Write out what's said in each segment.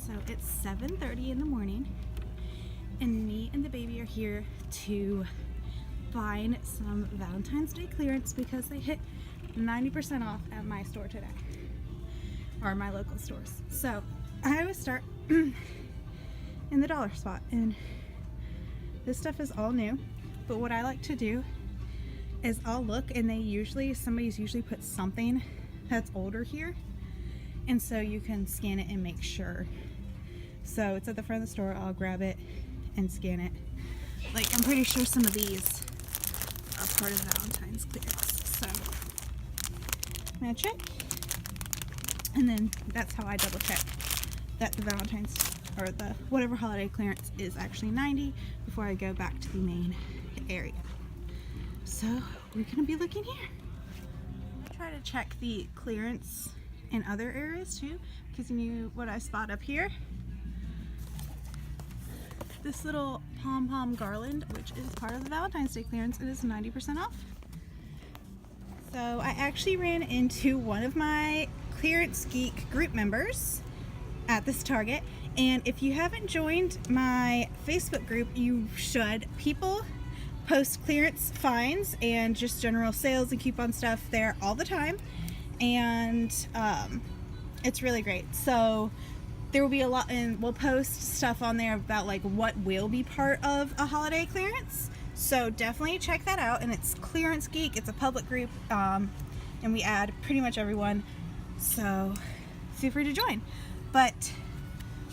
So it's 7:30 in the morning, and me and the baby are here to find some Valentine's Day clearance because they hit 90% off at my store today, or my local stores. So I always start in the dollar spot, and this stuff is all new, but what I like to do is I'll look, and somebody's usually put something that's older here, and so you can scan it and make sure. So it's at the front of the store. I'll grab it and scan it. Like, I'm pretty sure some of these are part of Valentine's clearance, so I'm gonna check, and then that's how I double check that the Valentine's or the whatever holiday clearance is actually 90 before I go back to the main area. So we're gonna be looking here. I try to check the clearance in other areas too, because you know what I spot up here? This little pom-pom garland, which is part of the Valentine's Day clearance, it is 90% off. So I actually ran into one of my Clearance Geek group members at this Target, and if you haven't joined my Facebook group, you should. People post clearance finds and just general sales and coupon stuff there all the time, and it's really great. So there will be a lot, and we'll post stuff on there about like what will be part of a holiday clearance. So definitely check that out. And it's Clearance Geek. It's a public group, and we add pretty much everyone. So feel free to join. But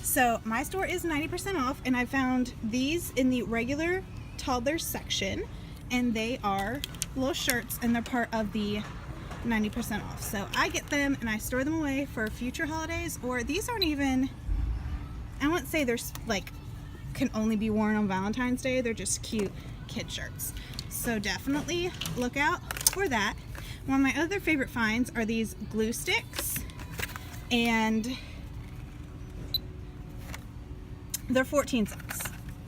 so my store is 90% off, and I found these in the regular toddler section, and they are little shirts, and they're part of the 90% off. So I get them and I store them away for future holidays, or these aren't even, I wouldn't say they're like can only be worn on Valentine's Day. They're just cute kid shirts. So definitely look out for that. One of my other favorite finds are these glue sticks, and they're 14 cents.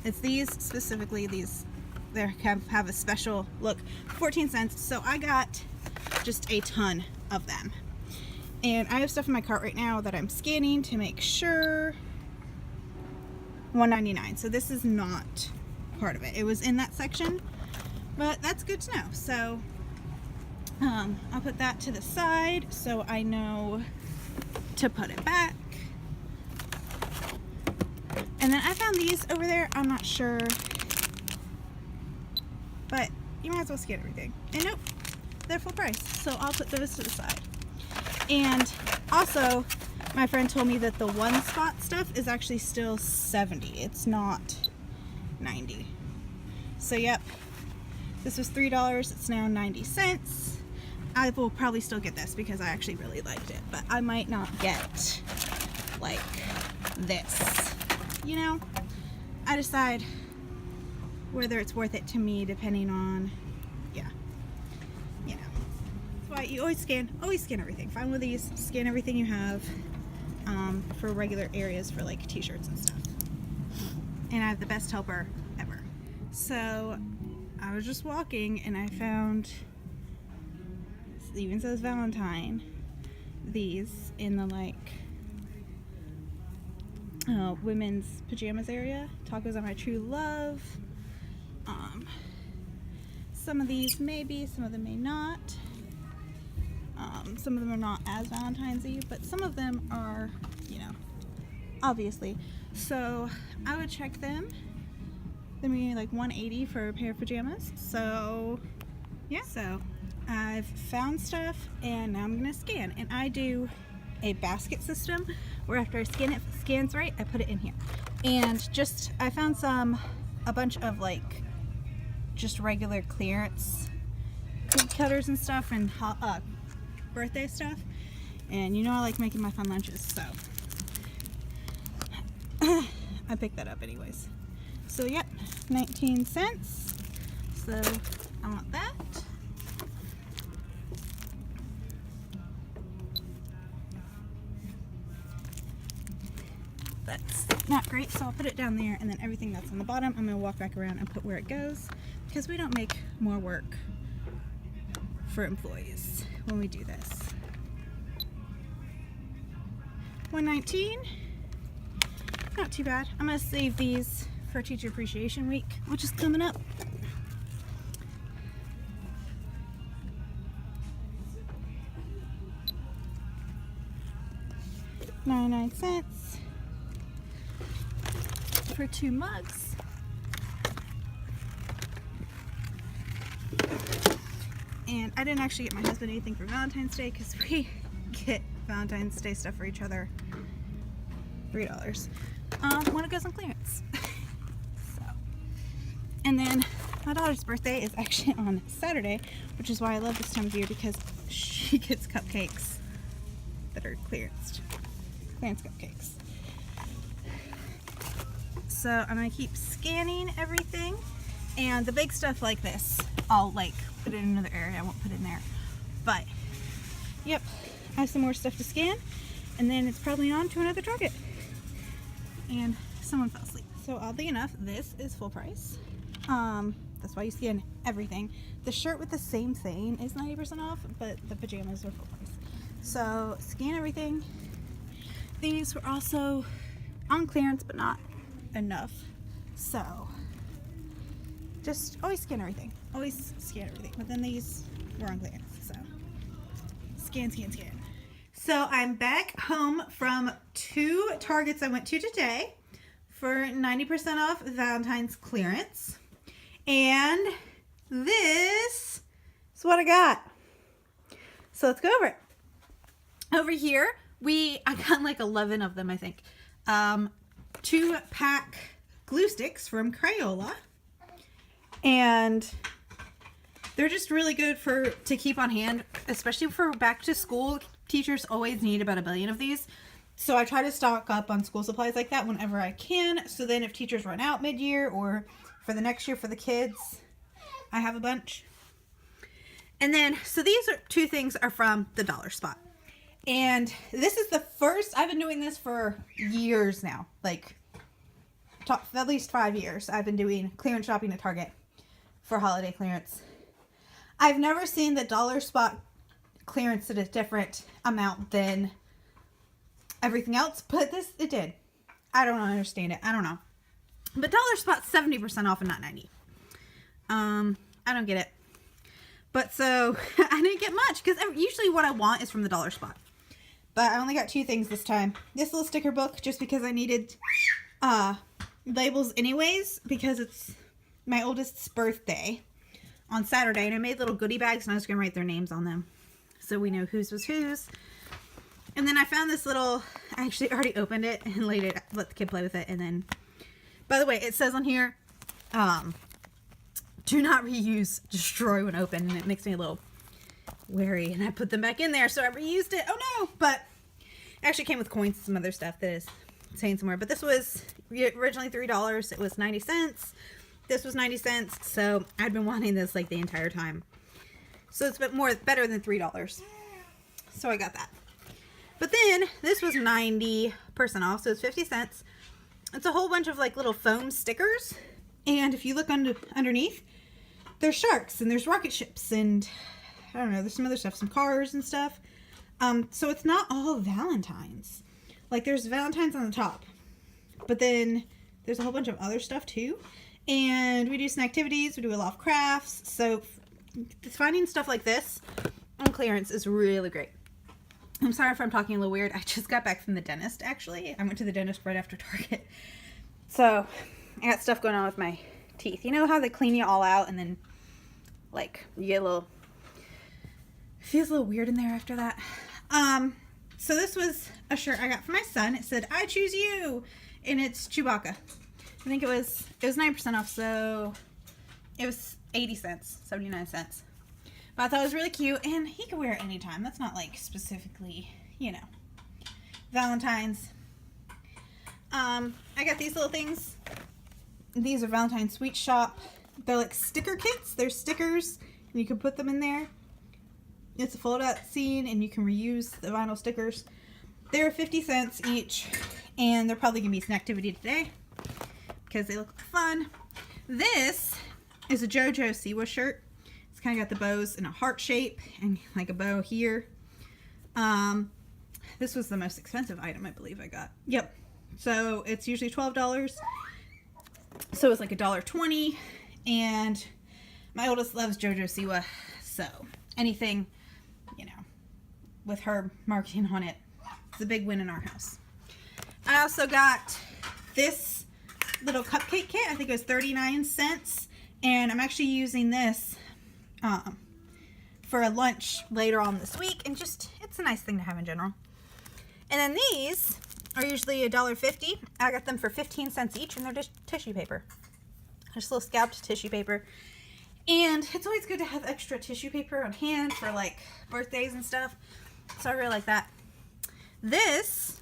It's these specifically, these they have a special look, 14 cents. So I got just a ton of them, and I have stuff in my cart right now that I'm scanning to make sure. $1.99. So this is not part of it. It was in that section, but that's good to know. So I'll put that to the side so I know to put it back. And then I found these over there. I'm not sure, but you might as well scan everything. And nope, they're full price, so I'll put those to the side. And also, my friend told me that the one spot stuff is actually still 70. It's not 90. So yep, this was $3. It's now 90 cents. I will probably still get this because I actually really liked it, but I might not get like this. You know, I decide whether it's worth it to me depending on, yeah, you know. That's why you always scan everything. Find one of these, scan everything you have for regular areas for like t-shirts and stuff. And I have the best helper ever. So I was just walking and I found, it even says Valentine, these in the like women's pajamas area. Tacos are my true love. Some of these maybe, some of them may not. Some of them are not as Valentine's-y, but some of them are, you know, obviously. So I would check them. They're maybe like $1.80 for a pair of pajamas. So yeah, so I've found stuff and now I'm gonna scan. And I do a basket system where after I scan it, if it scans right, I put it in here. And just, I found a bunch of like just regular clearance cookie cutters and stuff, and birthday stuff. And you know I like making my fun lunches, so I picked that up anyways. So yep, 19 cents. So I want that. That's not great, so I'll put it down there, and then everything that's on the bottom I'm gonna walk back around and put where it goes, because we don't make more work for employees when we do this. $1.19. Not too bad. I'm gonna save these for Teacher Appreciation Week, which is coming up. 99 cents for 2 mugs. And I didn't actually get my husband anything for Valentine's Day because we get Valentine's Day stuff for each other. $3. When it goes on clearance. So, and then my daughter's birthday is actually on Saturday, which is why I love this time of year, because she gets cupcakes that are clearance cupcakes. So I'm gonna keep scanning everything, and the big stuff like this, I'll like put it in another area. I won't put it in there. But yep, I have some more stuff to scan, and then it's probably on to another Target. And someone fell asleep. So oddly enough, this is full price. That's why you scan everything. The shirt with the same thing is 90% off, but the pajamas are full price. So scan everything. These were also on clearance, but not enough. So just always scan everything. Always scan everything. But then these were on clearance. So scan, scan, scan. So I'm back home from 2 Targets I went to today for 90% off Valentine's clearance. And this is what I got. So let's go over it. Over here, I got like 11 of them, I think. 2-pack glue sticks from Crayola. And they're just really good to keep on hand, especially for back to school. Teachers always need about 1 billion of these. So I try to stock up on school supplies like that whenever I can. So then if teachers run out mid-year or for the next year for the kids, I have a bunch. And then, so these 2 things are from the Dollar Spot. And this is the first, I've been doing this for years now. Like, at least 5 years. I've been doing clearance shopping at Target for holiday clearance. I've never seen the Dollar Spot clearance at a different amount than everything else, but this, it did. I don't understand it. I don't know. But Dollar Spot's 70% off and not 90. I don't get it. But so, I didn't get much, because usually what I want is from the Dollar Spot. But I only got 2 things this time. This little sticker book, just because I needed labels anyways, because it's my oldest's birthday on Saturday, and I made little goodie bags, and I was going to write their names on them, so we know whose was whose. And then I found this little, I actually already opened it and let the kid play with it, and then, by the way, it says on here, do not reuse, destroy when open, and it makes me a little wary, and I put them back in there, so I reused it. Oh no! But it actually came with coins and some other stuff that is saying somewhere. But this was originally $3. It was 90 cents. This was 90 cents. So I'd been wanting this like the entire time. So it's a bit better than $3. So I got that. But then this was 90% off, so it's 50 cents. It's a whole bunch of like little foam stickers. And if you look underneath, there's sharks and there's rocket ships and I don't know, there's some other stuff, some cars and stuff. So it's not all Valentine's. Like there's Valentine's on the top, but then there's a whole bunch of other stuff too. And we do some activities, we do a lot of crafts. So finding stuff like this on clearance is really great. I'm sorry if I'm talking a little weird. I just got back from the dentist, actually. I went to the dentist right after Target. So I got stuff going on with my teeth. You know how they clean you all out and then like you get a little, feels a little weird in there after that. So this was a shirt I got for my son. It said, I choose you. And it's Chewbacca. I think it was 9% off. So it was 80 cents, 79 cents. But I thought it was really cute, and he could wear it anytime. That's not like specifically, you know, Valentine's. I got these little things. These are Valentine Sweet Shop. They're like sticker kits. They're stickers, and you can put them in there. It's a fold-out scene, and you can reuse the vinyl stickers. They're 50 cents each, and they're probably going to be an activity today because they look fun. This is a JoJo Siwa shirt. It's kind of got the bows in a heart shape and like a bow here. This was the most expensive item I believe I got. Yep, So it's usually $12. So it's like $1.20. And my oldest loves JoJo Siwa. So anything, you know, with her marketing on it, it's a big win in our house. I also got this little cupcake kit. I think it was 39 cents. And I'm actually using this for a lunch later on this week. And just, it's a nice thing to have in general. And then these are usually $1.50. I got them for 15 cents each, and they're just tissue paper. Just little scalped tissue paper. And it's always good to have extra tissue paper on hand for like birthdays and stuff. So I really like that. This,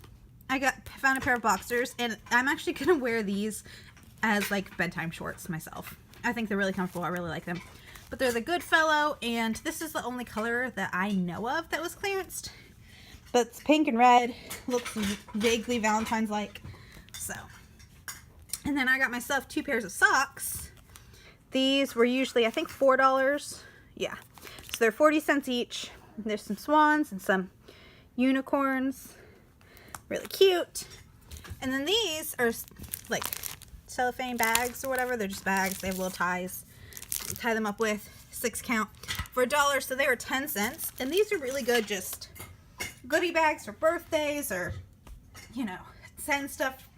found a pair of boxers, and I'm actually going to wear these as like bedtime shorts myself. I think they're really comfortable. I really like them. But they're the Goodfellow, and this is the only color that I know of that was clearanced. But it's pink and red. Looks vaguely Valentine's-like. So. And then I got myself 2 pairs of socks. These were usually, I think, $4. Yeah. So they're 40 cents each. There's some swans and some unicorns. Really cute. And then these are like cellophane bags or whatever. They're just bags. They have little ties. You tie them up with 6 count for $1. So they were 10 cents. And these are really good, just goodie bags for birthdays, or, you know, send stuff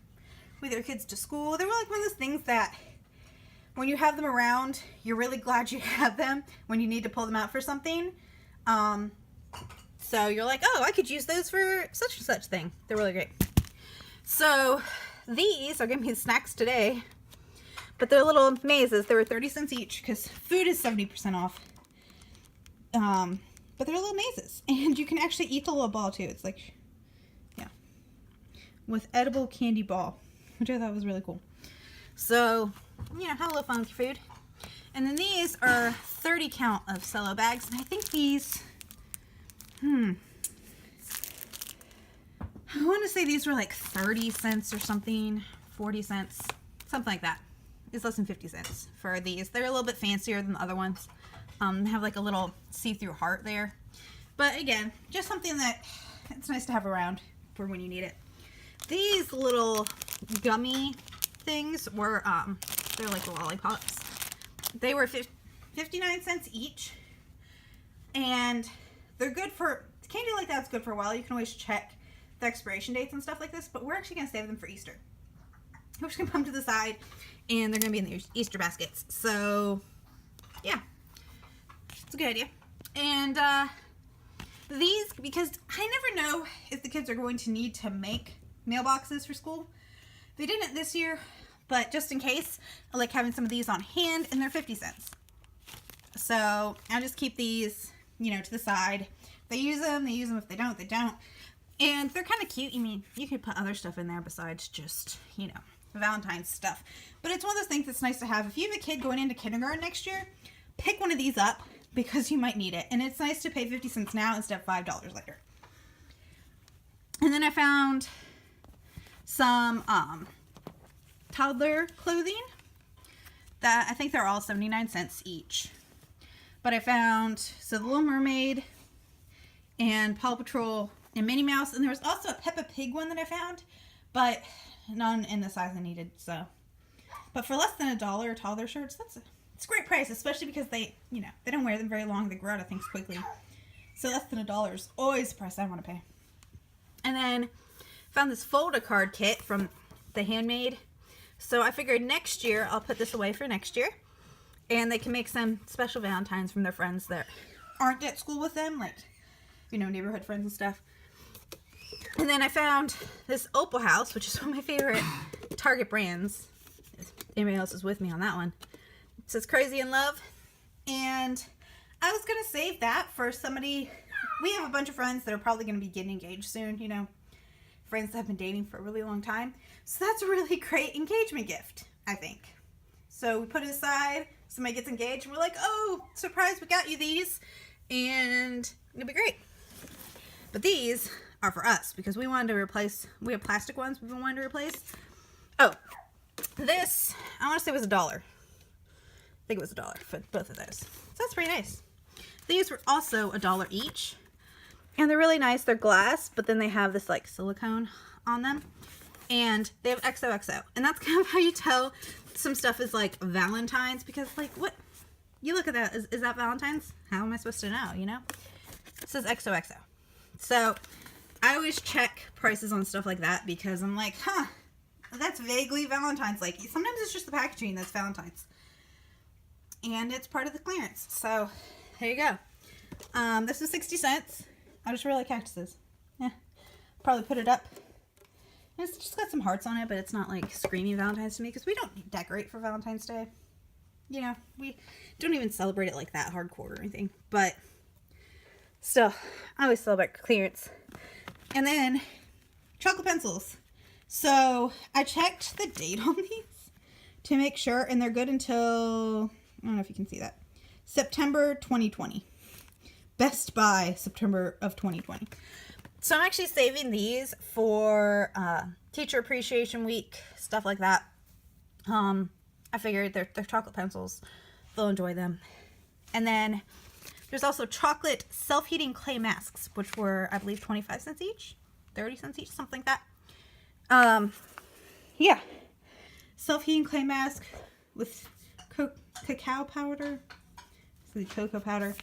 with your kids to school. They were like one of those things that when you have them around, you're really glad you have them when you need to pull them out for something. So you're like, oh, I could use those for such and such thing. They're really great. So these are going to be the snacks today. But they're little mazes. They were 30 cents each because food is 70% off. But they're little mazes. And you can actually eat the little ball too. It's like, yeah. With edible candy ball. Which I thought was really cool. So, you know, have a little fun with your food. And then these are 30 count of cello bags. And I think these, I want to say these were like 30 cents or something. 40 cents. Something like that. It's less than 50 cents for these. They're a little bit fancier than the other ones. They have like a little see-through heart there. But again, just something that it's nice to have around for when you need it. These little gummy things were, they're like lollipops. They were 59 cents each. And they're good for, candy like that's good for a while. You can always check the expiration dates and stuff like this. But we're actually going to save them for Easter. We're just going to put them to the side. And they're going to be in the Easter baskets. So, yeah. It's a good idea. And these, because I never know if the kids are going to need to make mailboxes for school. They didn't this year, but just in case, I like having some of these on hand, and they're 50 cents. So I'll just keep these, you know, to the side. If they use them, they use them. If they don't, they don't. And they're kind of cute. I mean, you could put other stuff in there besides just, you know, Valentine's stuff. But it's one of those things that's nice to have. If you have a kid going into kindergarten next year, pick one of these up because you might need it. And it's nice to pay 50 cents now instead of $5 later. And then I found some toddler clothing that I think they're all 79 cents each. But I found so the Little Mermaid and Paw Patrol and Minnie Mouse, and there was also a Peppa Pig one that I found, but none in the size I needed. So, but for less than $1, toddler shirts, it's a great price, especially because they, you know, they don't wear them very long. They grow out of things quickly. So less than $1 is always the price I want to pay. And then found this folder card kit from the Handmade. So I figured next year I'll put this away for next year, and they can make some special Valentines from their friends that aren't at school with them, like, you know, neighborhood friends and stuff. And then I found this Opal House, which is one of my favorite Target brands. If anybody else is with me on that one. It says Crazy in Love. And I was going to save that for somebody. We have a bunch of friends that are probably going to be getting engaged soon, you know. Friends that have been dating for a really long time. So that's a really great engagement gift, I think. So we put it aside. Somebody gets engaged. And we're like, oh, surprise, we got you these. And it'll be great. But these are for us because we wanted to replace, we have plastic ones we've been wanting to replace. Oh, this, I want to say was $1. I think it was $1 for both of those. So that's pretty nice. These were also $1 each. And they're really nice. They're glass, but then they have this like silicone on them. and they have XOXO, and that's kind of how you tell some stuff is like Valentine's, because like, what, you look at that, is that Valentine's? How am I supposed to know, you know? It says XOXO. So I always check prices on stuff like that, because I'm like, that's vaguely Valentine's. Like, sometimes it's just the packaging that's Valentine's, and it's part of the clearance. So there you go. This is 60 cents. I just really like cactuses. Yeah, probably put it up. It's just got some hearts on it, but it's not like screaming Valentine's to me, because we don't decorate for Valentine's Day. You know, we don't even celebrate it like that hardcore or anything. But still, I always celebrate clearance. And then chocolate pencils. So I checked the date on these to make sure, and they're good until, I don't know if you can see that, September 2020. Best by September of 2020. So I'm actually saving these for Teacher Appreciation Week, stuff like that. I figured they're chocolate pencils. They'll enjoy them. And then there's also chocolate self-heating clay masks, which were, I believe, 25 cents each, 30 cents each, something like that. Yeah. Self-heating clay mask with cacao powder. So the cocoa powder.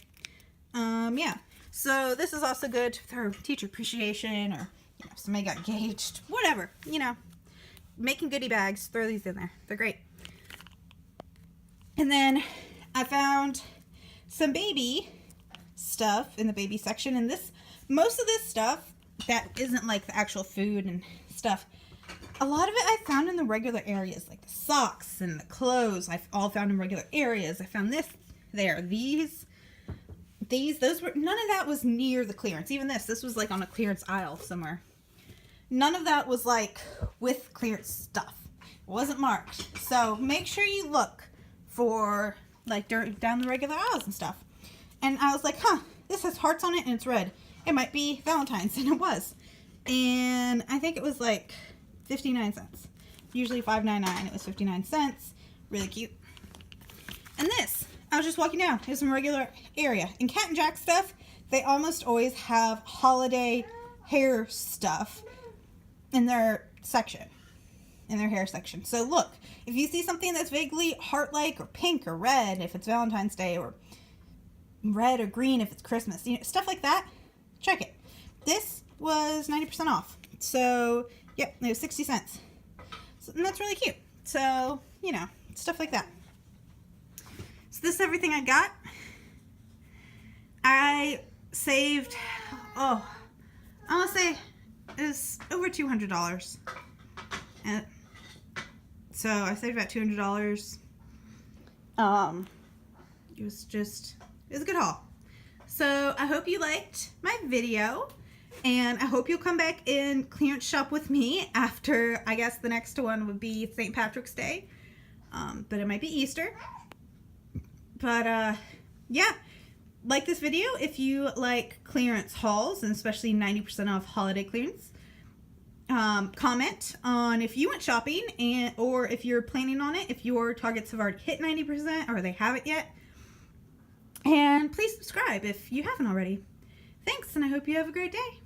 Yeah. So this is also good for teacher appreciation, or, you know, somebody got engaged, whatever, you know, making goodie bags, throw these in there. They're great. And then I found some baby stuff in the baby section, and most of this stuff that isn't like the actual food and stuff, a lot of it I found in the regular areas, like the socks and the clothes. I've all found in regular areas. I found this there. Those were, none of that was near the clearance. Even this was like on a clearance aisle somewhere. None of that was like with clearance stuff. It wasn't marked. So make sure you look for like down the regular aisles and stuff. And I was like, this has hearts on it and it's red. It might be Valentine's, and it was. And I think it was like 59 cents. Usually $5.99. It was 59 cents. Really cute. And this, I was just walking down. Here's some regular area. In Cat and Jack stuff, they almost always have holiday hair stuff in their section. In their hair section. So look, if you see something that's vaguely heart-like or pink or red if it's Valentine's Day, or red or green if it's Christmas, you know, stuff like that, check it. This was 90% off. So, yep, it was 60 cents. So, and that's really cute. So, you know, stuff like that. So this is everything I got. I saved, I want to say it was over $200. And so I saved about $200. It was a good haul. So I hope you liked my video, and I hope you'll come back and clearance shop with me after, I guess the next one would be St. Patrick's Day. But it might be Easter. But, yeah, like this video if you like clearance hauls, and especially 90% off holiday clearance. Comment on if you went shopping, or if you're planning on it, if your targets have already hit 90% or they haven't yet. And please subscribe if you haven't already. Thanks, and I hope you have a great day.